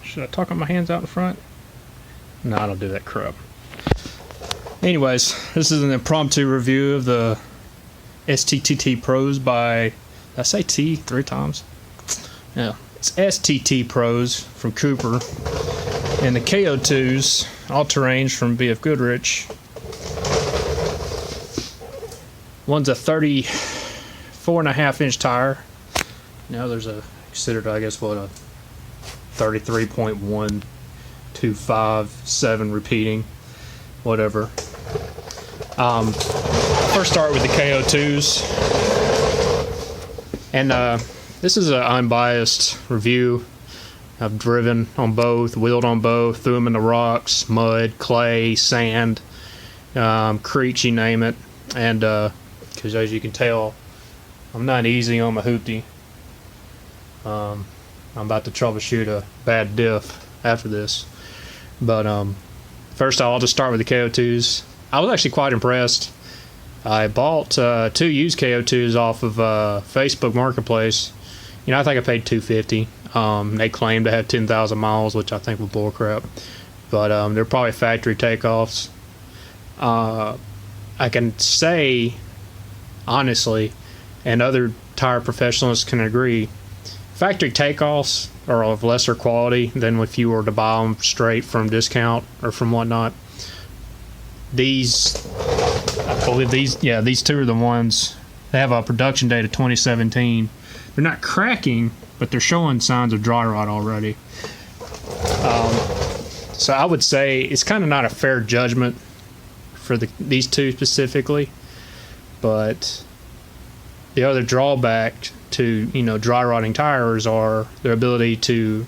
Should I talk on my hands out in front? No, I don't do that crap. Anyways, this is an impromptu review of the STTT Pros by, did I say T 3 times? Yeah, it's STT Pros from Cooper, and the KO2's all-terrains from BF Goodrich. One's a 34.5-inch tire. Now there's a considered, I guess, what, a 33.1257 repeating, whatever. First start with the KO2's, and this is an unbiased review. I've driven on both, wheeled on both, threw them in the rocks, mud, clay, sand, creeks, you name it. And because as you can tell, I'm not easy on my hoopty. I'm about to troubleshoot a bad diff after this. But first I'll just start with the KO2's. I was actually quite impressed. I bought 2 used KO2's off of Facebook Marketplace. You know, I think I paid $250. They claimed to have 10,000 miles, which I think was bullcrap. But they're probably factory takeoffs. I can say, honestly, and other tire professionals can agree, factory takeoffs are of lesser quality than if you were to buy them straight from discount or from whatnot. These, I believe these 2 are the ones. They have a production date of 2017. They're not cracking, but they're showing signs of dry rot already. So I would say it's kind of not a fair judgment for these 2 specifically, but the other drawback to, you know, dry rotting tires are their ability to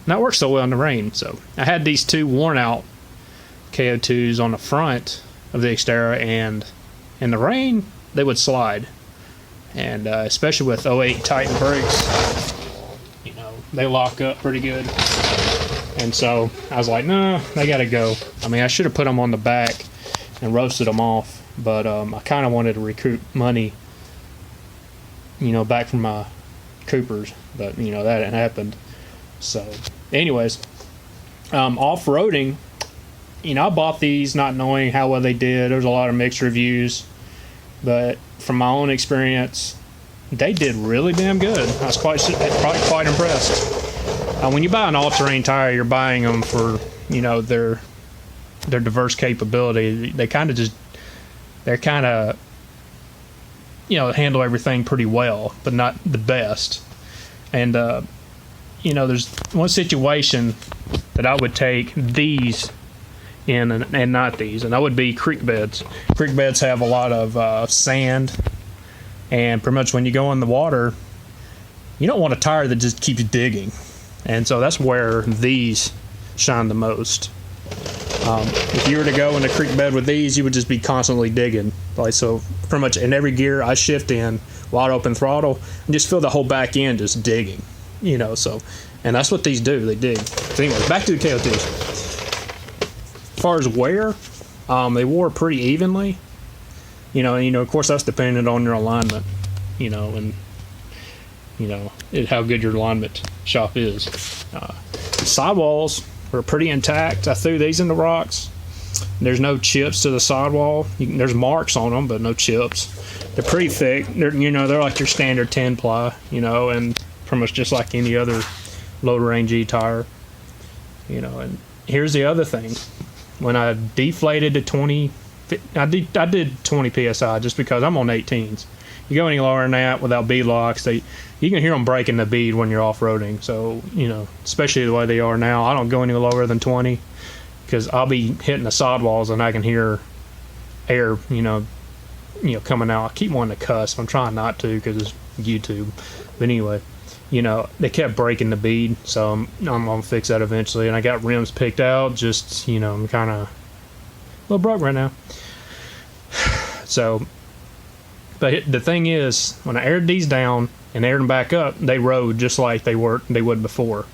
not work so well in the rain. So I had these 2 worn out KO2's on the front of the Xterra, and in the rain they would slide, and especially with 08 Titan brakes, you know, they lock up pretty good. And so I was like, no, they gotta go. I mean, I should have put them on the back and roasted them off, but I kind of wanted to recoup money, you know, back from my Coopers, but you know, that hadn't happened. So anyways, off-roading, you know, I bought these not knowing how well they did. There's a lot of mixed reviews, but from my own experience, they did really damn good. I was quite impressed. When you buy an all-terrain tire, you're buying them for, you know, their diverse capability. They're kind of, you know, handle everything pretty well, but not the best. And you know, there's one situation that I would take these in and not these, and that would be creek beds. Creek beds have a lot of sand, and pretty much when you go in the water, you don't want a tire that just keeps digging, and so that's where these shine the most. If you were to go in a creek bed with these, you would just be constantly digging. Like, so pretty much in every gear I shift in, wide open throttle, and just feel the whole back end just digging, you know. So, and that's what these do, they dig. So anyway, back to the KO2s. As far as wear, they wore pretty evenly, you know, of course that's dependent on your alignment, you know, and you know how good your alignment shop is. Sidewalls were pretty intact. I threw these in the rocks. There's no chips to the sidewall. There's marks on them, but no chips. They're pretty thick. They're like your standard 10 ply, you know, and pretty much just like any other low range E tire, you know. And here's the other thing: when I deflated to 20, I did 20 psi just because I'm on 18s. You go any lower than that without bead locks, you can hear them breaking the bead when you're off-roading. So, you know, especially the way they are now, I don't go any lower than 20 because I'll be hitting the sidewalls and I can hear air, you know, coming out. I keep wanting to cuss. I'm trying not to because it's YouTube. But anyway, you know, they kept breaking the bead, so I'm gonna fix that eventually. And I got rims picked out. Just, you know, I'm kind of a little broke right now. So, but the thing is, when I aired these down and aired them back up, they rode just like they would before.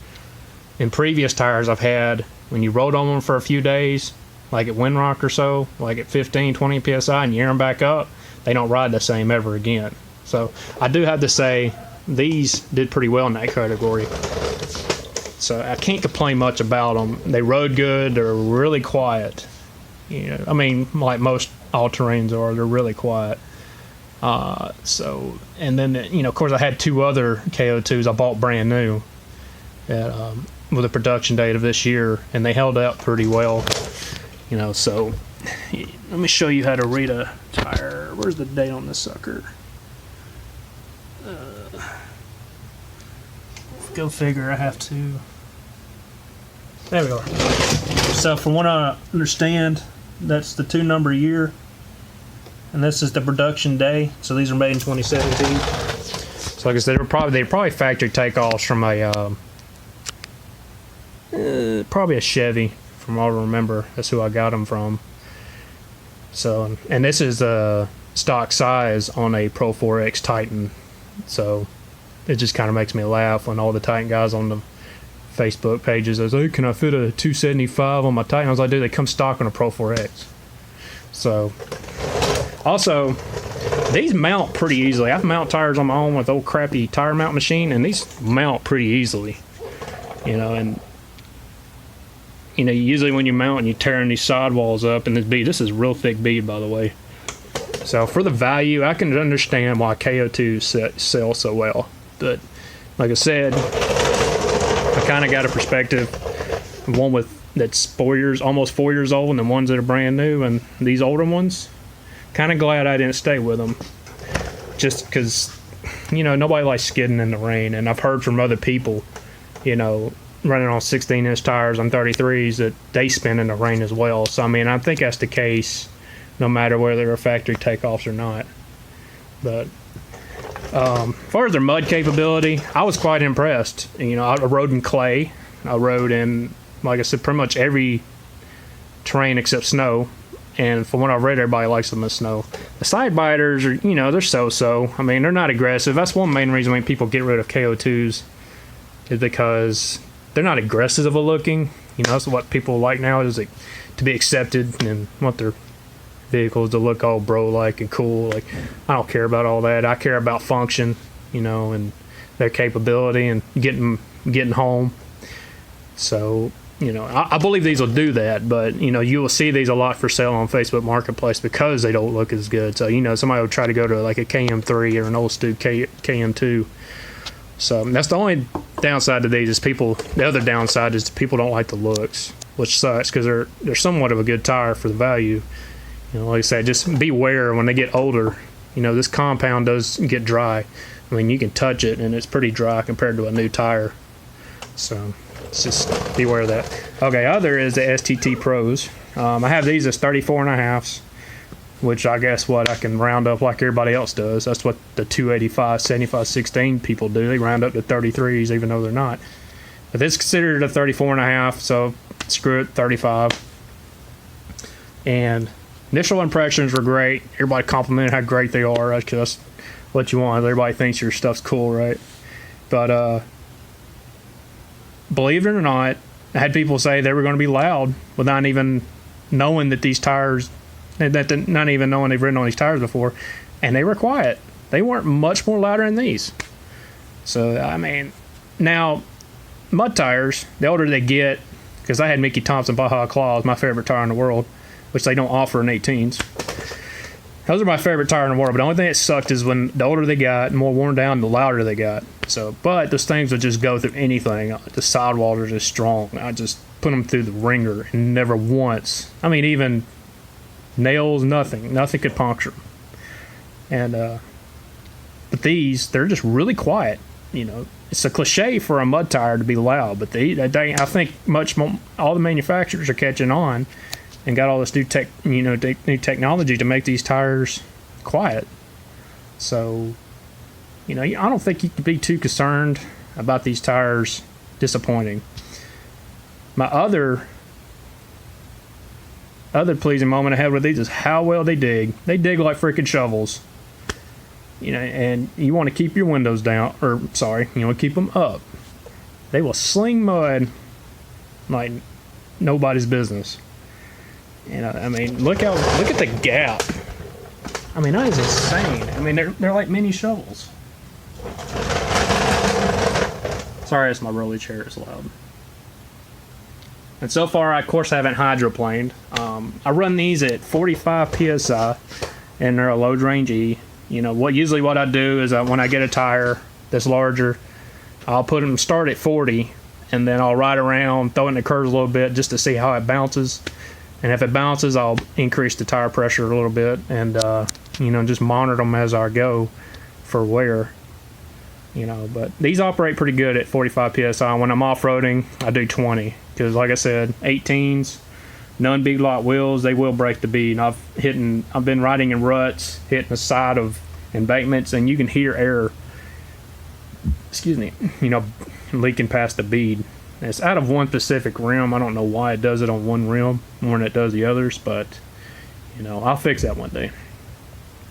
In previous tires I've had, when you rode on them for a few days, like at Windrock or so, like at 15, 20 psi, and you air them back up, they don't ride the same ever again. So I do have to say these did pretty well in that category. So I can't complain much about them. They rode good. They're really quiet. You know, I mean, like most all-terrains are, they're really quiet. So, and then, you know, of course, I had 2 other KO2s I bought brand new at, with a production date of this year, and they held up pretty well. You know, so let me show you how to read a tire. Where's the date on this sucker? Go figure, I have to. There we are. So from what I understand, that's the 2 number year, and this is the production day. So these are made in 2017. So like I said, they're probably factory takeoffs from a probably a Chevy, from all I remember. That's who I got them from. So, and this is the stock size on a Pro 4X Titan. So it just kind of makes me laugh when all the Titan guys on the Facebook pages says, "Hey, can I fit a 275 on my Titan?" I was like, "Dude, they come stock on a Pro 4X." So, also, these mount pretty easily. I mount tires on my own with old crappy tire mount machine, and these mount pretty easily. You know, and you know, usually when you mount, you're tearing these sidewalls up, and this is real thick bead, by the way. So for the value, I can understand why KO2 sell so well. But like I said, I kind of got a perspective of one that's almost 4 years old, and the ones that are brand new, and these older ones. Kind of glad I didn't stay with them, just because, you know, nobody likes skidding in the rain, and I've heard from other people, you know, running on 16-inch tires on 33s that they spin in the rain as well. So I mean, I think that's the case, no matter whether they're factory takeoffs or not. But as far as their mud capability, I was quite impressed. You know, I rode in clay. I rode in, like I said, pretty much every terrain except snow. And from what I've read, everybody likes them in snow. The side biters are, you know, they're so-so. I mean, they're not aggressive. That's one main reason when people get rid of KO2s, is because they're not aggressive looking. You know, that's what people like now, is like to be accepted and want their vehicles to look all bro-like and cool. Like, I don't care about all that. I care about function, you know, and their capability and getting home. So, you know, I believe these will do that, but, you know, you will see these a lot for sale on Facebook Marketplace because they don't look as good. So, you know, somebody will try to go to like a KM3 or an old Stu KM2. So that's the only downside to these, is the other downside is people don't like the looks, which sucks because they're somewhat of a good tire for the value. You know, like I said, just beware when they get older. You know, this compound does get dry. I mean, you can touch it and it's pretty dry compared to a new tire. So just beware of that. Okay, other is the STT Pros. I have these as 34.5s, which I guess I can round up like everybody else does. That's what the 285, 75, 16 people do. They round up to 33s even though they're not. But this is considered a 34.5, so screw it, 35. And initial impressions were great. Everybody complimented how great they are. That's just what you want. Everybody thinks your stuff's cool, right? But believe it or not, I had people say they were going to be loud without even knowing that these tires, not even knowing they've ridden on these tires before, and they were quiet. They weren't much more louder than these. So, I mean, now, mud tires, the older they get, because I had Mickey Thompson Baja Claws, my favorite tire in the world, which they don't offer in 18s. Those are my favorite tire in the world, but the only thing that sucked is when the older they got, the more worn down, the louder they got. So, but those things would just go through anything. The sidewalls are just strong. I just put them through the ringer and never once, I mean, even nails, nothing could puncture them. And but these, they're just really quiet. You know, it's a cliche for a mud tire to be loud, but I think all the manufacturers are catching on and got all this new new technology to make these tires quiet. So, you know, I don't think you can be too concerned about these tires disappointing. My other pleasing moment I had with these is how well they dig. They dig like freaking shovels. You know, and you want to keep your windows down, you want to keep them up. They will sling mud like nobody's business. And I mean, look at the gap. I mean, that is insane. I mean, they're like mini shovels. Sorry, it's my rolly chair. It's loud. And so far, I, of course, haven't hydroplaned. I run these at 45 psi, and they're a load range E. You know, usually what I do is when I get a tire that's larger, I'll put them start at 40, and then I'll ride around, throw it in the curves a little bit just to see how it bounces. And if it bounces, I'll increase the tire pressure a little bit, and you know, just monitor them as I go for wear. You know, but these operate pretty good at 45 psi. When I'm off-roading, I do 20 because, like I said, 18s, non-big lot wheels, they will break the bead. I've been riding in ruts, hitting the side of embankments, and you can hear air, excuse me, you know, leaking past the bead. And it's out of one specific rim. I don't know why it does it on one rim more than it does the others, but you know, I'll fix that one day.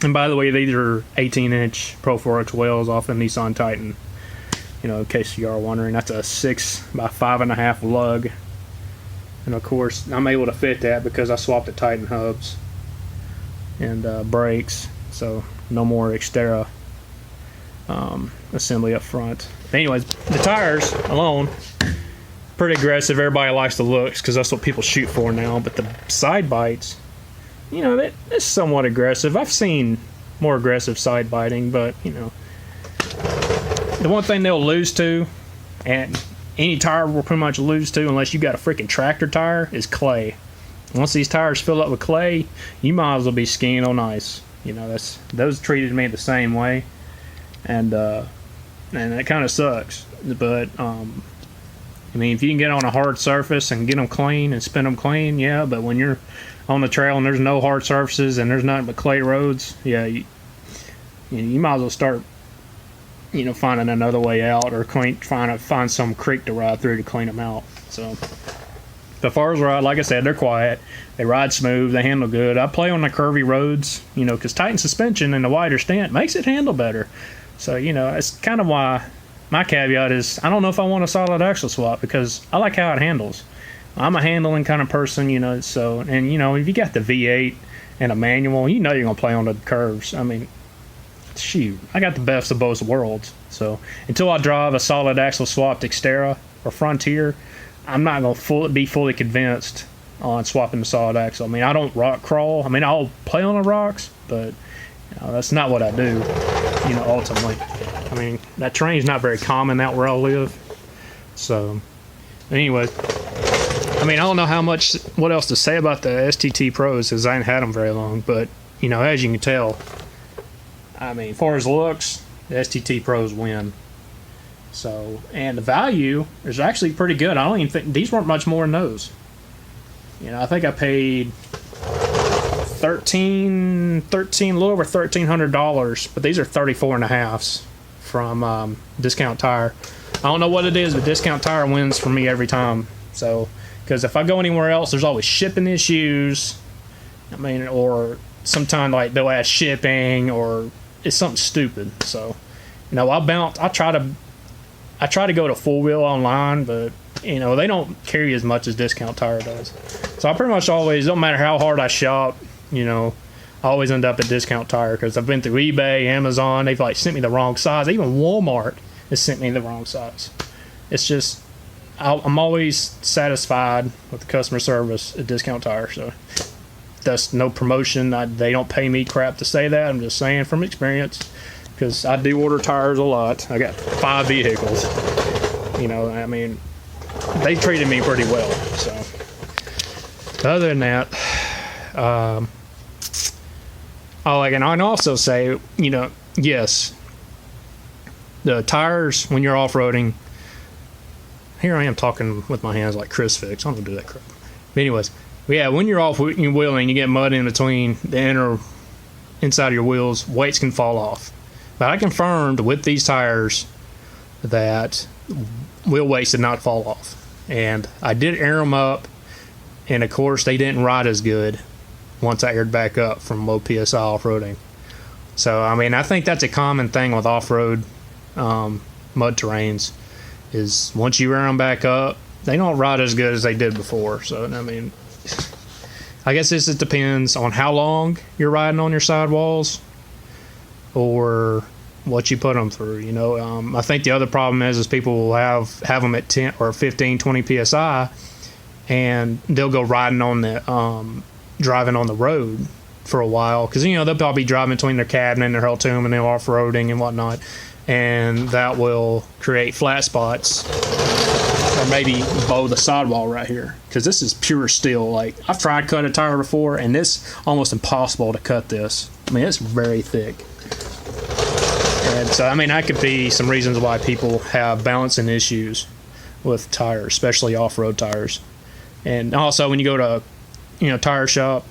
And by the way, these are 18-inch Pro 4X wheels off the Nissan Titan. You know, in case you are wondering, that's a 6 by 5.5 lug. And of course, I'm able to fit that because I swapped the Titan hubs and brakes, so no more Xterra assembly up front. But anyways, the tires alone, pretty aggressive. Everybody likes the looks because that's what people shoot for now. But the side bites, you know, that's somewhat aggressive. I've seen more aggressive side biting, but you know, the one thing they'll lose to, and any tire will pretty much lose to unless you got a freaking tractor tire, is clay. Once these tires fill up with clay, you might as well be skiing on ice. You know, those treated me the same way, and it kind of sucks. But I mean, if you can get on a hard surface and get them clean and spin them clean, yeah. But when you're on the trail and there's no hard surfaces and there's nothing but clay roads, yeah, you might as well start, you know, finding another way out, or find some creek to ride through to clean them out. So the far as ride, like I said, they're quiet, they ride smooth, they handle good. I play on the curvy roads, you know, because Titan suspension and the wider stent makes it handle better. So, you know, it's kind of why my caveat is I don't know if I want a solid axle swap, because I like how it handles. I'm a handling kind of person, you know, so, and you know, if you got the V8 and a manual, you know you're going to play on the curves. I mean, shoot, I got the best of both worlds. So until I drive a solid axle swapped Xterra or Frontier, I'm not going to be fully convinced on swapping the solid axle. I mean, I don't rock crawl. I mean, I'll play on the rocks, but you know, that's not what I do, you know, ultimately. I mean, that terrain's not very common out where I live. So anyway, I mean, I don't know what else to say about the STT Pros, because I ain't had them very long. But, you know, as you can tell, I mean, as far as looks, the STT Pros win. So, and the value is actually pretty good. I don't even think, these weren't much more than those. You know, I think I paid a little over $1,300, but these are 34.5s from Discount Tire. I don't know what it is, but Discount Tire wins for me every time. So, because if I go anywhere else, there's always shipping issues. I mean, or sometimes like they'll add shipping, or it's something stupid. So, you know, I try to go to Full Wheel online, but you know, they don't carry as much as Discount Tire does. So I pretty much always, don't matter how hard I shop, you know, I always end up at Discount Tire, because I've been through eBay, Amazon, they've like sent me the wrong size. Even Walmart has sent me the wrong size. It's just, I'm always satisfied with the customer service at Discount Tire. So that's no promotion. They don't pay me crap to say that. I'm just saying from experience, because I do order tires a lot. I got 5 vehicles. You know, I mean, they treated me pretty well. So other than that, and I'd also say, you know, yes, the tires when you're off-roading. Here I am talking with my hands like Chris Fix. I'm gonna do that crap. But anyways, yeah, when you're off-wheeling, you get mud in between the inside of your wheels. Weights can fall off. But I confirmed with these tires that wheel weights did not fall off, and I did air them up, and of course they didn't ride as good once I aired back up from low PSI off-roading. So I mean, I think that's a common thing with off-road mud terrains, is once you air them back up, they don't ride as good as they did before. So I mean, I guess it depends on how long you're riding on your sidewalls or what you put them through. You know, I think the other problem is people will have them at 10 or 15, 20 psi, and they'll go riding on the driving on the road for a while, because they'll probably be driving between their cabin and their whole tomb, and they're off-roading and whatnot, and that will create flat spots, or maybe bow the sidewall right here, because this is pure steel. Like, I've tried to cut a tire before, and it's almost impossible to cut this. I mean, it's very thick. And so, I mean, that could be some reasons why people have balancing issues with tires, especially off-road tires. And also, when you go to tire shop,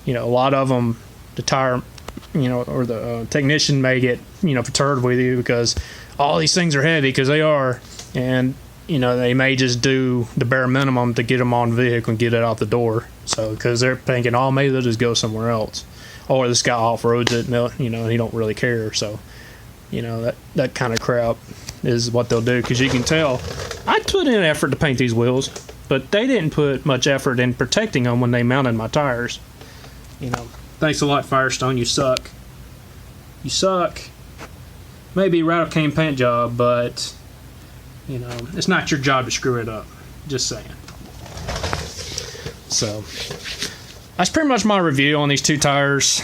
a lot of them, the tire, or the technician may get perturbed with you because all these things are heavy, because they are, and they may just do the bare minimum to get them on the vehicle and get it out the door. So, because they're thinking, oh, maybe they'll just go somewhere else, or this guy off-roads it, and he don't really care. So, that kind of crap is what they'll do, because you can tell I put in effort to paint these wheels, but they didn't put much effort in protecting them when they mounted my tires. Thanks a lot, Firestone. You suck. You suck. Maybe rattle cane paint job, but it's not your job to screw it up. Just saying. So that's pretty much my review on these two tires.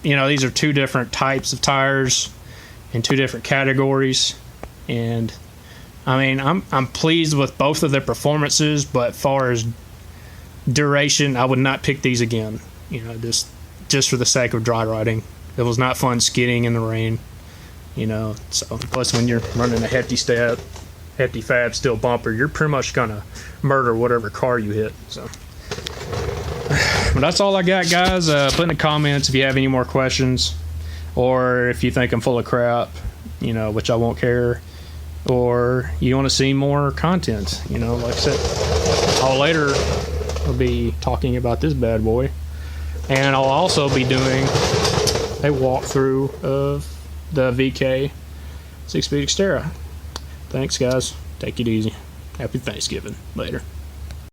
These are two different types of tires in two different categories, and I mean, I'm pleased with both of their performances, but as far as duration, I would not pick these again. Just for the sake of dry riding. It was not fun skidding in the rain. So plus when you're running a hefty fab steel bumper, you're pretty much gonna murder whatever car you hit. So, but that's all I got, guys. Put in the comments if you have any more questions, or if you think I'm full of crap, which I won't care, or you want to see more content. Like I said, later I'll be talking about this bad boy, and I'll also be doing a walkthrough of the VK 6-speed Xterra. Thanks, guys. Take it easy. Happy Thanksgiving. Later.